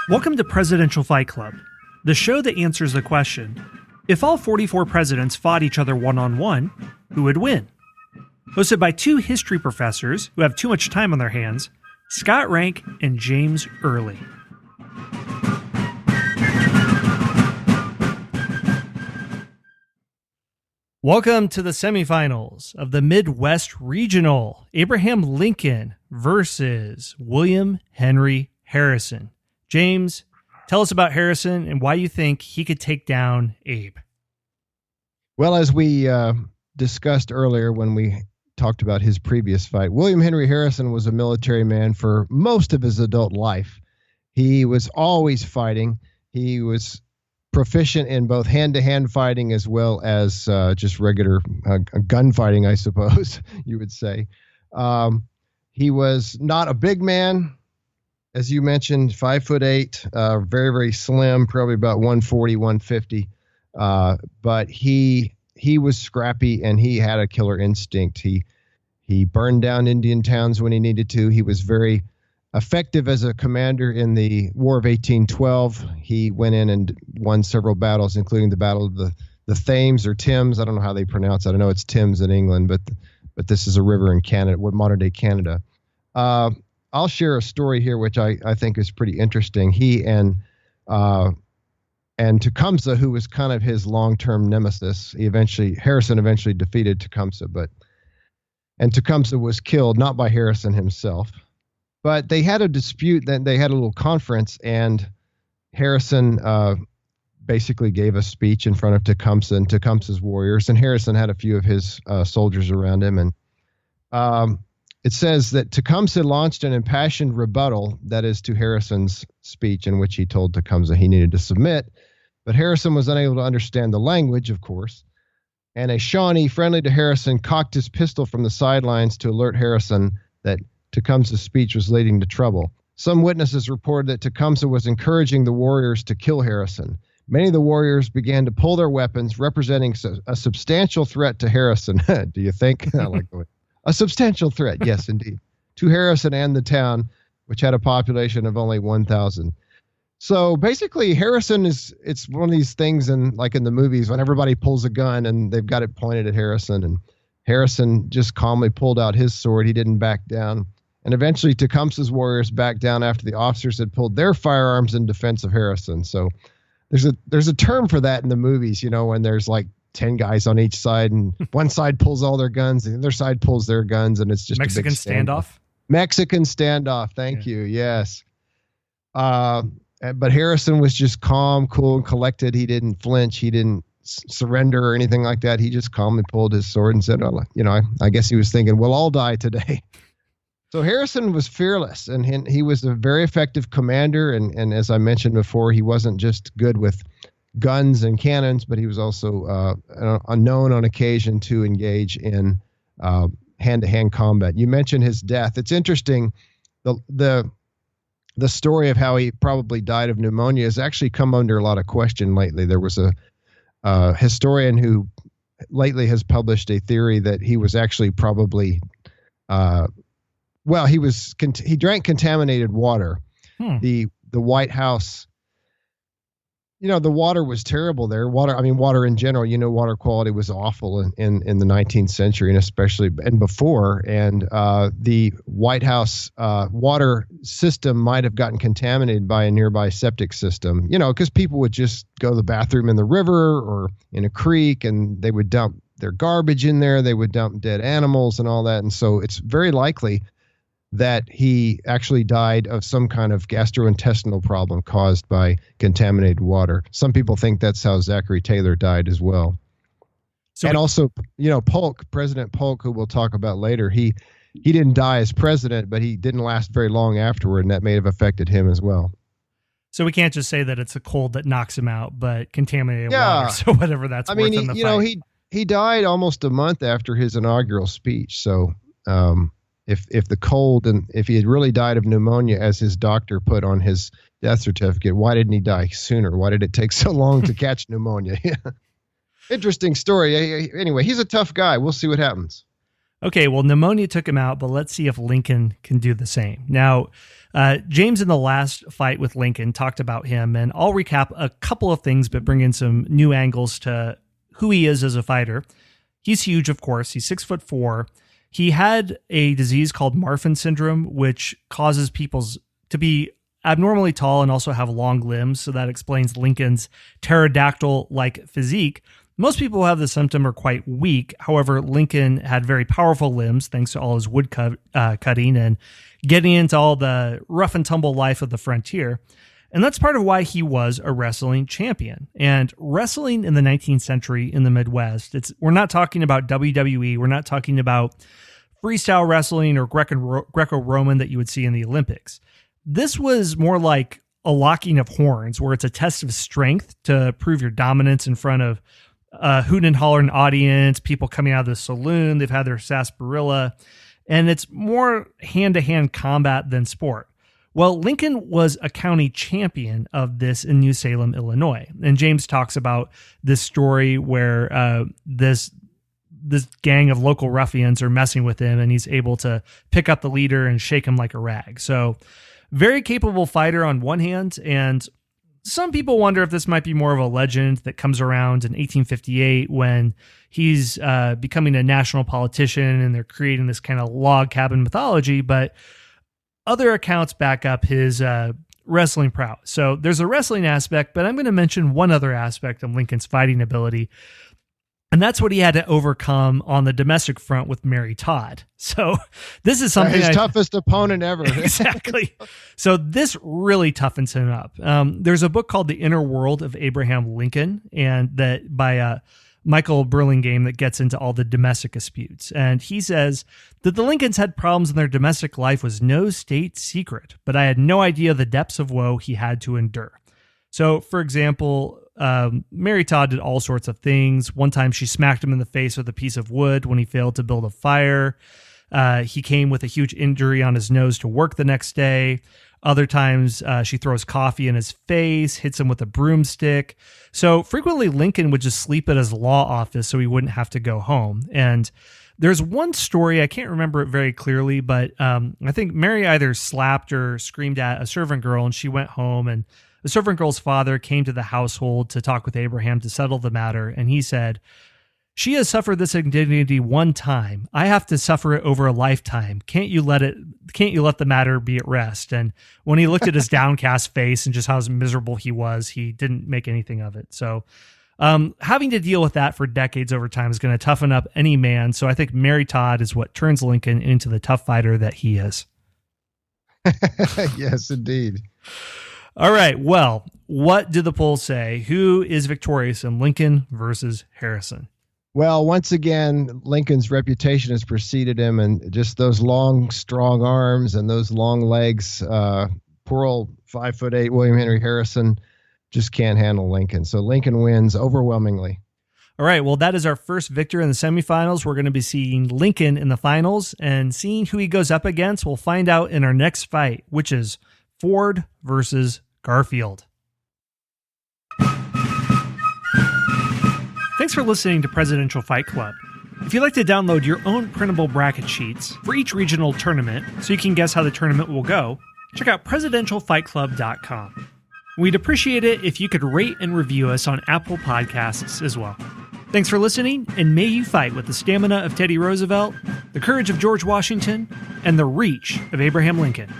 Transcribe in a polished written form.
Welcome to Presidential Fight Club, the show that answers the question, if all 44 presidents fought each other one-on-one, who would win? Hosted by two history professors who have too much time on their hands, Scott Rank and James Early. Welcome to the semifinals of the Midwest Regional. Abraham Lincoln versus William Henry Harrison. James, tell us about Harrison and why you think he could take down Abe. Well, as we discussed earlier when we talked about his previous fight, William Henry Harrison was a military man for most of his adult life. He was always fighting. He was proficient in both hand-to-hand fighting as well as just regular gunfighting, I suppose you would say. He was not a big man. As you mentioned, 5'8", very, very slim, probably about 140, 150. But he was scrappy and he had a killer instinct. He burned down Indian towns when he needed to. He was very effective as a commander in the War of 1812. He went in and won several battles, including the Battle of the Thames or Thames. I don't know how they pronounce it. I know it's Thames in England, but this is a river in Canada, modern day Canada. I'll share a story here, which I think is pretty interesting. He and Tecumseh, who was kind of his long-term nemesis, Harrison eventually defeated Tecumseh, and Tecumseh was killed, not by Harrison himself, but they had a dispute. Then they had a little conference, and Harrison basically gave a speech in front of Tecumseh and Tecumseh's warriors, and Harrison had a few of his soldiers around him, and it says that Tecumseh launched an impassioned rebuttal, that is to Harrison's speech, in which he told Tecumseh he needed to submit. But Harrison was unable to understand the language, of course. And a Shawnee friendly to Harrison cocked his pistol from the sidelines to alert Harrison that Tecumseh's speech was leading to trouble. Some witnesses reported that Tecumseh was encouraging the warriors to kill Harrison. Many of the warriors began to pull their weapons, representing a substantial threat to Harrison. Do you think? I like the way. A substantial threat, yes, indeed, to Harrison and the town, which had a population of only 1,000. So basically, Harrison it's one of these things like in the movies when everybody pulls a gun and they've got it pointed at Harrison, and Harrison just calmly pulled out his sword. He didn't back down. And eventually Tecumseh's warriors backed down after the officers had pulled their firearms in defense of Harrison. So there's a term for that in the movies, when there's like 10 guys on each side and one side pulls all their guns, the other side pulls their guns, and it's just Mexican a big standoff. Mexican standoff. Thank you. Yes. But Harrison was just calm, cool, and collected. He didn't flinch. He didn't surrender or anything like that. He just calmly pulled his sword and said, I guess he was thinking, we'll all die today. So Harrison was fearless, and he was a very effective commander. And as I mentioned before, he wasn't just good with guns and cannons, but he was also known on occasion to engage in hand-to-hand combat. You mentioned his death. It's interesting. The story of how he probably died of pneumonia has actually come under a lot of question lately. There was a historian who lately has published a theory that he was actually probably he drank contaminated water. The White House, the water was terrible there. Water in general, water quality was awful in the 19th century, and especially before. And the White House water system might have gotten contaminated by a nearby septic system, because people would just go to the bathroom in the river or in a creek, and they would dump their garbage in there. They would dump dead animals and all that. And so it's very likely that he actually died of some kind of gastrointestinal problem caused by contaminated water. Some people think that's how Zachary Taylor died as well. And also, President Polk, who we'll talk about later, he didn't die as president, but he didn't last very long afterward, and that may have affected him as well. So we can't just say that it's a cold that knocks him out, but contaminated water. So whatever that's worth in the fight. He died almost a month after his inaugural speech. So, if the cold, and if he had really died of pneumonia, as his doctor put on his death certificate, why didn't he die sooner? Why did it take so long to catch pneumonia? Interesting story. Anyway, he's a tough guy. We'll see what happens. Okay, well, pneumonia took him out, but let's see if Lincoln can do the same. Now, James in the last fight with Lincoln talked about him, and I'll recap a couple of things, but bring in some new angles to who he is as a fighter. He's huge, of course. He's 6'4". He had a disease called Marfan syndrome, which causes people to be abnormally tall and also have long limbs. So that explains Lincoln's pterodactyl-like physique. Most people who have the symptom are quite weak. However, Lincoln had very powerful limbs thanks to all his wood cutting and getting into all the rough and tumble life of the frontier. And that's part of why he was a wrestling champion. And wrestling in the 19th century in the Midwest, we're not talking about WWE. We're not talking about freestyle wrestling or Greco-Roman that you would see in the Olympics. This was more like a locking of horns, where it's a test of strength to prove your dominance in front of a hooting and hollering audience, people coming out of the saloon. They've had their sarsaparilla, and it's more hand-to-hand combat than sport. Well, Lincoln was a county champion of this in New Salem, Illinois. And James talks about this story where this gang of local ruffians are messing with him, and he's able to pick up the leader and shake him like a rag. So very capable fighter on one hand, and some people wonder if this might be more of a legend that comes around in 1858 when he's becoming a national politician and they're creating this kind of log cabin mythology, but other accounts back up his wrestling prowess. So there's a wrestling aspect, but I'm going to mention one other aspect of Lincoln's fighting ability, and that's what he had to overcome on the domestic front with Mary Todd. So this is something his toughest opponent ever. Exactly. So this really toughens him up. There's a book called The Inner World of Abraham Lincoln, and that by Michael Burlingame, that gets into all the domestic disputes. And he says that the Lincolns had problems in their domestic life was no state secret, but I had no idea the depths of woe he had to endure. So, for example, Mary Todd did all sorts of things. One time she smacked him in the face with a piece of wood when he failed to build a fire. He came with a huge injury on his nose to work the next day. Other times she throws coffee in his face, hits him with a broomstick. So frequently Lincoln would just sleep at his law office so he wouldn't have to go home. And there's one story, I can't remember it very clearly, but I think Mary either slapped or screamed at a servant girl, and she went home, and the servant girl's father came to the household to talk with Abraham to settle the matter. And he said, "She has suffered this indignity one time. I have to suffer it over a lifetime. Can't you let the matter be at rest?" And when he looked at his downcast face and just how miserable he was, he didn't make anything of it. So having to deal with that for decades over time is going to toughen up any man. So I think Mary Todd is what turns Lincoln into the tough fighter that he is. Yes, indeed. All right. Well, what do the polls say? Who is victorious in Lincoln versus Harrison? Well, once again, Lincoln's reputation has preceded him, and just those long, strong arms and those long legs. Poor old 5'8" William Henry Harrison just can't handle Lincoln. So Lincoln wins overwhelmingly. All right. Well, that is our first victor in the semifinals. We're going to be seeing Lincoln in the finals, and seeing who he goes up against. We'll find out in our next fight, which is Ford versus Garfield. Thanks for listening to Presidential Fight Club. If you'd like to download your own printable bracket sheets for each regional tournament so you can guess how the tournament will go, check out presidentialfightclub.com. We'd appreciate it if you could rate and review us on Apple Podcasts as well. Thanks for listening, and may you fight with the stamina of Teddy Roosevelt, the courage of George Washington, and the reach of Abraham Lincoln.